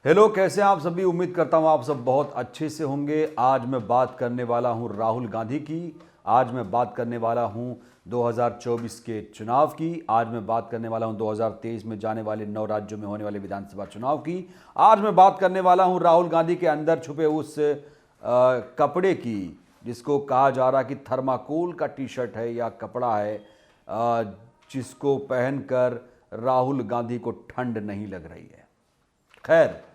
Hello, कैसे हैं आप सभी। उम्मीद करता हूं आप सब बहुत अच्छे से होंगे। आज मैं बात करने वाला हूं राहुल गांधी की। आज मैं बात करने वाला हूं 2024 के चुनाव की। आज मैं बात करने वाला हूं 2023 में जाने वाले 9 राज्यों में होने वाले विधानसभा चुनाव की। आज मैं बात करने वाला हूं राहुल गांधी के अंदर छुपे उस कपड़े की, जिसको कहा जा रहा है कि थर्माकोल का टी शर्ट है या कपड़ा है, जिसको पहनकर राहुल गांधी को ठंड नहीं लग रही है। खैर,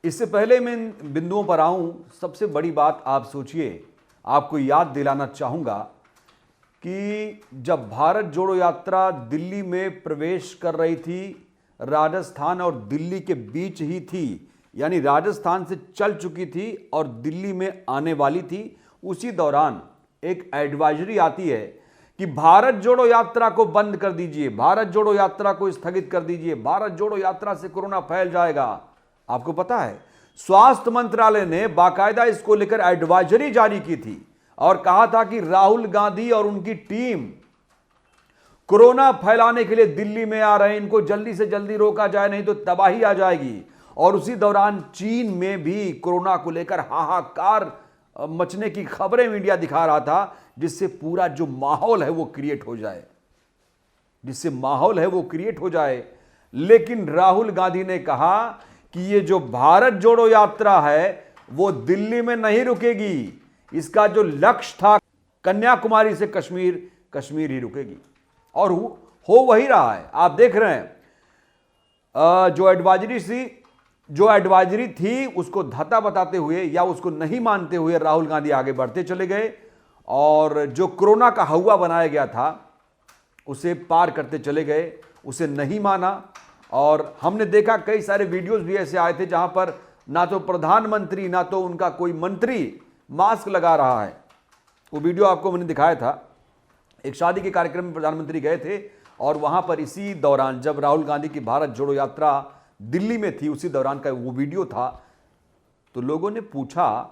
इससे पहले मैं इन बिंदुओं पर आऊं, सबसे बड़ी बात आप सोचिए, आपको याद दिलाना चाहूंगा कि जब भारत जोड़ो यात्रा दिल्ली में प्रवेश कर रही थी, राजस्थान और दिल्ली के बीच ही थी, यानी राजस्थान से चल चुकी थी और दिल्ली में आने वाली थी, उसी दौरान एक एडवाइजरी आती है कि भारत जोड़ो यात्रा को बंद कर दीजिए, भारत जोड़ो यात्रा को स्थगित कर दीजिए, भारत जोड़ो यात्रा से कोरोना फैल जाएगा। आपको पता है, स्वास्थ्य मंत्रालय ने बाकायदा इसको लेकर एडवाइजरी जारी की थी और कहा था कि राहुल गांधी और उनकी टीम कोरोना फैलाने के लिए दिल्ली में आ रहे हैं, इनको जल्दी से जल्दी रोका जाए, नहीं तो तबाही आ जाएगी। और उसी दौरान चीन में भी कोरोना को लेकर हाहाकार मचने की खबरें मीडिया दिखा रहा था, जिससे पूरा जो माहौल है वो क्रिएट हो जाए, लेकिन राहुल गांधी ने कहा कि ये जो भारत जोड़ो यात्रा है वो दिल्ली में नहीं रुकेगी। इसका जो लक्ष्य था कन्याकुमारी से कश्मीर, कश्मीर ही रुकेगी। और हो वही रहा है। आप देख रहे हैं, जो एडवाइजरी थी उसको धता बताते हुए या उसको नहीं मानते हुए राहुल गांधी आगे बढ़ते चले गए और जो कोरोना का हवा बनाया गया था उसे पार करते चले गए, उसे नहीं माना। और हमने देखा कई सारे वीडियोस भी ऐसे आए थे जहां पर ना तो प्रधानमंत्री ना तो उनका कोई मंत्री मास्क लगा रहा है। वो वीडियो आपको मैंने दिखाया था, एक शादी के कार्यक्रम में प्रधानमंत्री गए थे और वहां पर इसी दौरान जब राहुल गांधी की भारत जोड़ो यात्रा दिल्ली में थी, उसी दौरान का वो वीडियो था। तो लोगों ने पूछा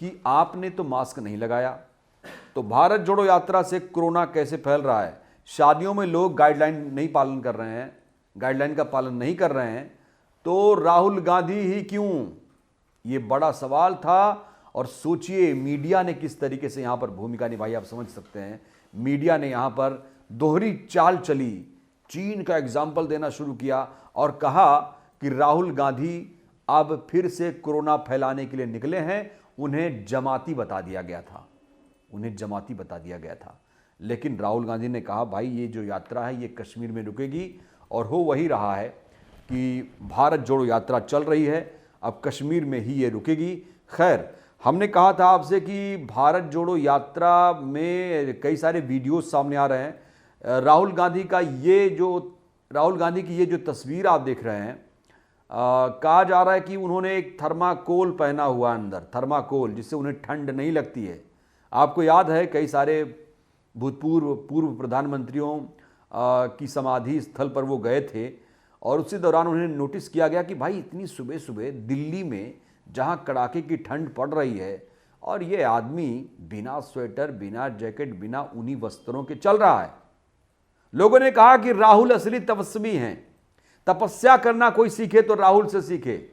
कि आपने तो मास्क नहीं लगाया, तो भारत जोड़ो यात्रा से कोरोना कैसे फैल रहा है। शादियों में लोग गाइडलाइन का पालन नहीं कर रहे हैं, तो राहुल गांधी ही क्यों, ये बड़ा सवाल था। और सोचिए मीडिया ने किस तरीके से यहां पर भूमिका निभाई, आप समझ सकते हैं। मीडिया ने यहां पर दोहरी चाल चली, चीन का एग्जाम्पल देना शुरू किया और कहा कि राहुल गांधी अब फिर से कोरोना फैलाने के लिए निकले हैं, उन्हें जमाती बता दिया गया था। लेकिन राहुल गांधी ने कहा, भाई ये जो यात्रा है ये कश्मीर में रुकेगी। और हो वही रहा है कि भारत जोड़ो यात्रा चल रही है, अब कश्मीर में ही ये रुकेगी। खैर, हमने कहा था आपसे कि भारत जोड़ो यात्रा में कई सारे वीडियोस सामने आ रहे हैं। राहुल गांधी की ये जो तस्वीर आप देख रहे हैं, कहा जा रहा है कि उन्होंने एक थर्माकोल पहना हुआ अंदर, थर्माकोल, जिससे उन्हें ठंड नहीं लगती है। आपको याद है कई सारे पूर्व प्रधानमंत्रियों की समाधि स्थल पर वो गए थे और उसी दौरान उन्हें नोटिस किया गया कि भाई इतनी सुबह सुबह दिल्ली में जहां कड़ाके की ठंड पड़ रही है और ये आदमी बिना स्वेटर, बिना जैकेट, बिना ऊनी वस्त्रों के चल रहा है। लोगों ने कहा कि राहुल असली तपस्वी हैं, तपस्या करना कोई सीखे तो राहुल से सीखे।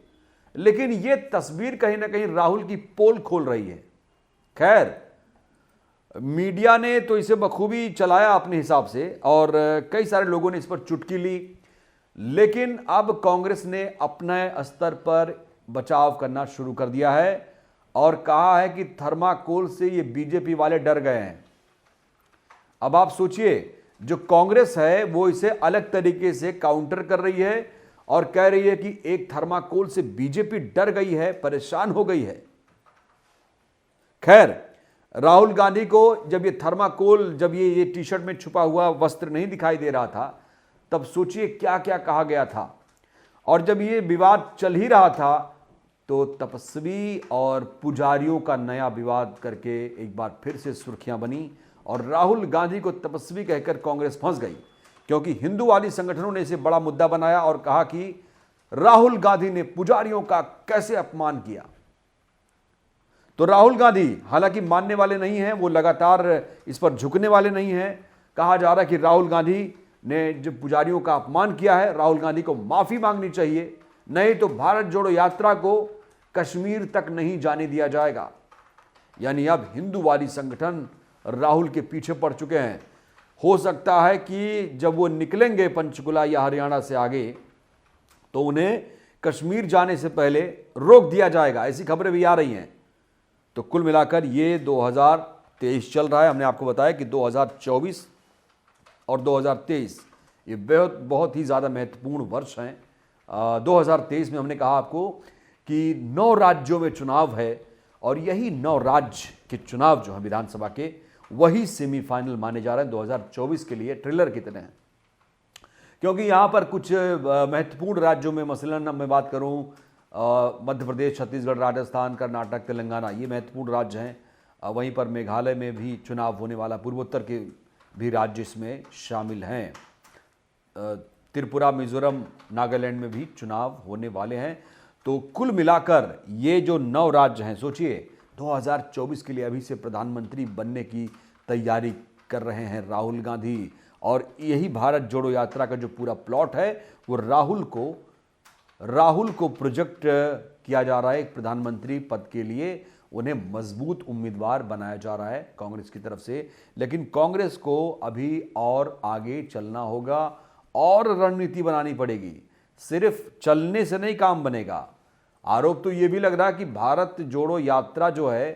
लेकिन ये तस्वीर कहीं ना कहीं राहुल की पोल खोल रही है। खैर, मीडिया ने तो इसे बखूबी चलाया अपने हिसाब से और कई सारे लोगों ने इस पर चुटकी ली, लेकिन अब कांग्रेस ने अपने स्तर पर बचाव करना शुरू कर दिया है और कहा है कि थर्माकोल से ये बीजेपी वाले डर गए हैं। अब आप सोचिए, जो कांग्रेस है वो इसे अलग तरीके से काउंटर कर रही है और कह रही है कि एक थर्माकोल से बीजेपी डर गई है, परेशान हो गई है। खैर, राहुल गांधी को जब ये थर्माकोल, जब ये टी शर्ट में छुपा हुआ वस्त्र नहीं दिखाई दे रहा था, तब सोचिए क्या क्या कहा गया था। और जब ये विवाद चल ही रहा था तो तपस्वी और पुजारियों का नया विवाद करके एक बार फिर से सुर्खियां बनी और राहुल गांधी को तपस्वी कहकर कांग्रेस फंस गई, क्योंकि हिंदूवादी संगठनों ने इसे बड़ा मुद्दा बनाया और कहा कि राहुल गांधी ने पुजारियों का कैसे अपमान किया। तो राहुल गांधी हालांकि मानने वाले नहीं हैं, वो लगातार इस पर झुकने वाले नहीं हैं। कहा जा रहा है कि राहुल गांधी ने जो पुजारियों का अपमान किया है, राहुल गांधी को माफी मांगनी चाहिए, नहीं तो भारत जोड़ो यात्रा को कश्मीर तक नहीं जाने दिया जाएगा। यानी अब हिंदूवादी संगठन राहुल के पीछे पड़ चुके हैं। हो सकता है कि जब वो निकलेंगे पंचकुला या हरियाणा से आगे तो उन्हें कश्मीर जाने से पहले रोक दिया जाएगा, ऐसी खबरें भी आ रही हैं। तो कुल मिलाकर ये 2023 चल रहा है। हमने आपको बताया कि 2024 और 2023 ये बहुत ही ज़्यादा महत्वपूर्ण वर्ष हैं। 2023 में हमने कहा आपको कि 9 राज्यों में चुनाव है और यही 9 राज्य के चुनाव जो हैं विधानसभा के, वही सेमीफाइनल माने जा रहे हैं 2024 के लिए, ट्रेलर की तरह। क्योंकि यहाँ पर कुछ महत्वपूर्ण राज्यों में, मसलन मैं बात करूँ मध्य प्रदेश, छत्तीसगढ़, राजस्थान, कर्नाटक, तेलंगाना, ये महत्वपूर्ण राज्य हैं। वहीं पर मेघालय में भी चुनाव होने वाला, पूर्वोत्तर के भी राज्य इसमें शामिल हैं। त्रिपुरा, मिजोरम, नागालैंड में भी चुनाव होने वाले हैं। तो कुल मिलाकर ये जो 9 राज्य हैं, सोचिए 2024 के लिए अभी से प्रधानमंत्री बनने की तैयारी कर रहे हैं राहुल गांधी। और यही भारत जोड़ो यात्रा का जो पूरा प्लॉट है वो राहुल को प्रोजेक्ट किया जा रहा है एक प्रधानमंत्री पद के लिए। उन्हें मजबूत उम्मीदवार बनाया जा रहा है कांग्रेस की तरफ से। लेकिन कांग्रेस को अभी और आगे चलना होगा और रणनीति बनानी पड़ेगी। सिर्फ चलने से नहीं काम बनेगा। आरोप तो ये भी लग रहा है कि भारत जोड़ो यात्रा जो है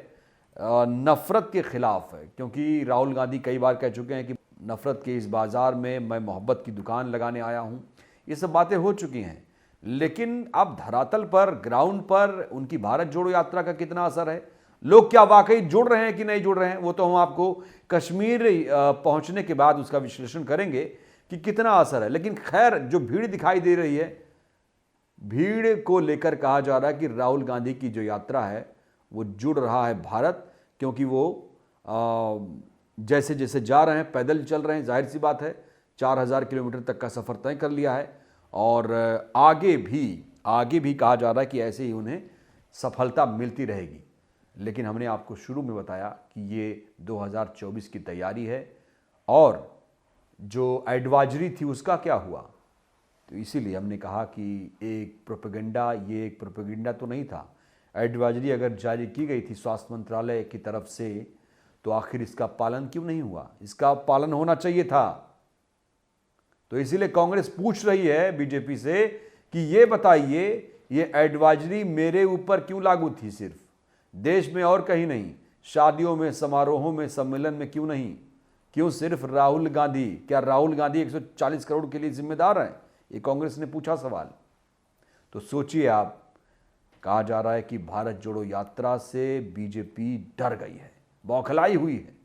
नफरत के खिलाफ है, क्योंकि राहुल गांधी कई बार कह चुके हैं कि नफरत के इस बाजार में मैं मोहब्बत की दुकान लगाने आया हूं। ये सब बातें हो चुकी हैं। लेकिन अब धरातल पर, ग्राउंड पर उनकी भारत जोड़ो यात्रा का कितना असर है, लोग क्या वाकई जुड़ रहे हैं कि नहीं जुड़ रहे हैं, वो तो हम आपको कश्मीर पहुंचने के बाद उसका विश्लेषण करेंगे कि कितना असर है। लेकिन खैर, जो भीड़ दिखाई दे रही है, भीड़ को लेकर कहा जा रहा है कि राहुल गांधी की जो यात्रा है वो जुड़ रहा है भारत, क्योंकि वो जैसे जैसे जा रहे हैं, पैदल चल रहे हैं, जाहिर सी बात है 4000 किलोमीटर तक का सफ़र तय कर लिया है। और आगे भी कहा जा रहा है कि ऐसे ही उन्हें सफलता मिलती रहेगी। लेकिन हमने आपको शुरू में बताया कि ये 2024 की तैयारी है, और जो एडवाइजरी थी उसका क्या हुआ। तो इसीलिए हमने कहा कि ये एक प्रोपेगेंडा तो नहीं था। एडवाइजरी अगर जारी की गई थी स्वास्थ्य मंत्रालय की तरफ से, तो आखिर इसका पालन क्यों नहीं हुआ? इसका पालन होना चाहिए था। तो इसीलिए कांग्रेस पूछ रही है बीजेपी से कि ये बताइए, ये एडवाइजरी मेरे ऊपर क्यों लागू थी, सिर्फ देश में और कहीं नहीं, शादियों में, समारोहों में, सम्मेलन में क्यों नहीं, क्यों सिर्फ राहुल गांधी? क्या राहुल गांधी 140 करोड़ के लिए जिम्मेदार हैं? ये कांग्रेस ने पूछा सवाल। तो सोचिए आप, कहा जा रहा है कि भारत जोड़ो यात्रा से बीजेपी डर गई है, बौखलाई हुई है।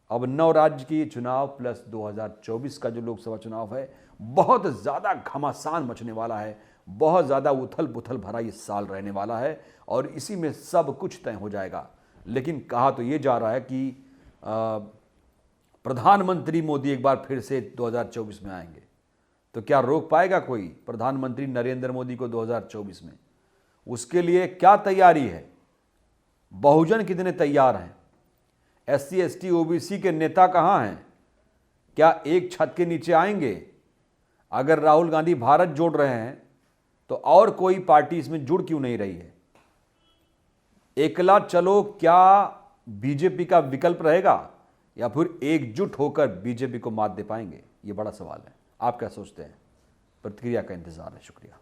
अब 9 राज्य की चुनाव प्लस 2024 का जो लोकसभा चुनाव है, बहुत ज़्यादा घमासान मचने वाला है, बहुत ज़्यादा उथल पुथल भरा ये साल रहने वाला है, और इसी में सब कुछ तय हो जाएगा। लेकिन कहा तो ये जा रहा है कि प्रधानमंत्री मोदी एक बार फिर से 2024 में आएंगे। तो क्या रोक पाएगा कोई प्रधानमंत्री नरेंद्र मोदी को 2024 में? उसके लिए क्या तैयारी है? बहुजन कितने तैयार हैं? SC ST OBC के नेता कहाँ हैं? क्या एक छत के नीचे आएंगे? अगर राहुल गांधी भारत जोड़ रहे हैं तो और कोई पार्टी इसमें जुड़ क्यों नहीं रही है? एकला चलो क्या बीजेपी का विकल्प रहेगा, या फिर एकजुट होकर बीजेपी को मात दे पाएंगे? ये बड़ा सवाल है। आप क्या सोचते हैं? प्रतिक्रिया का इंतजार है। शुक्रिया।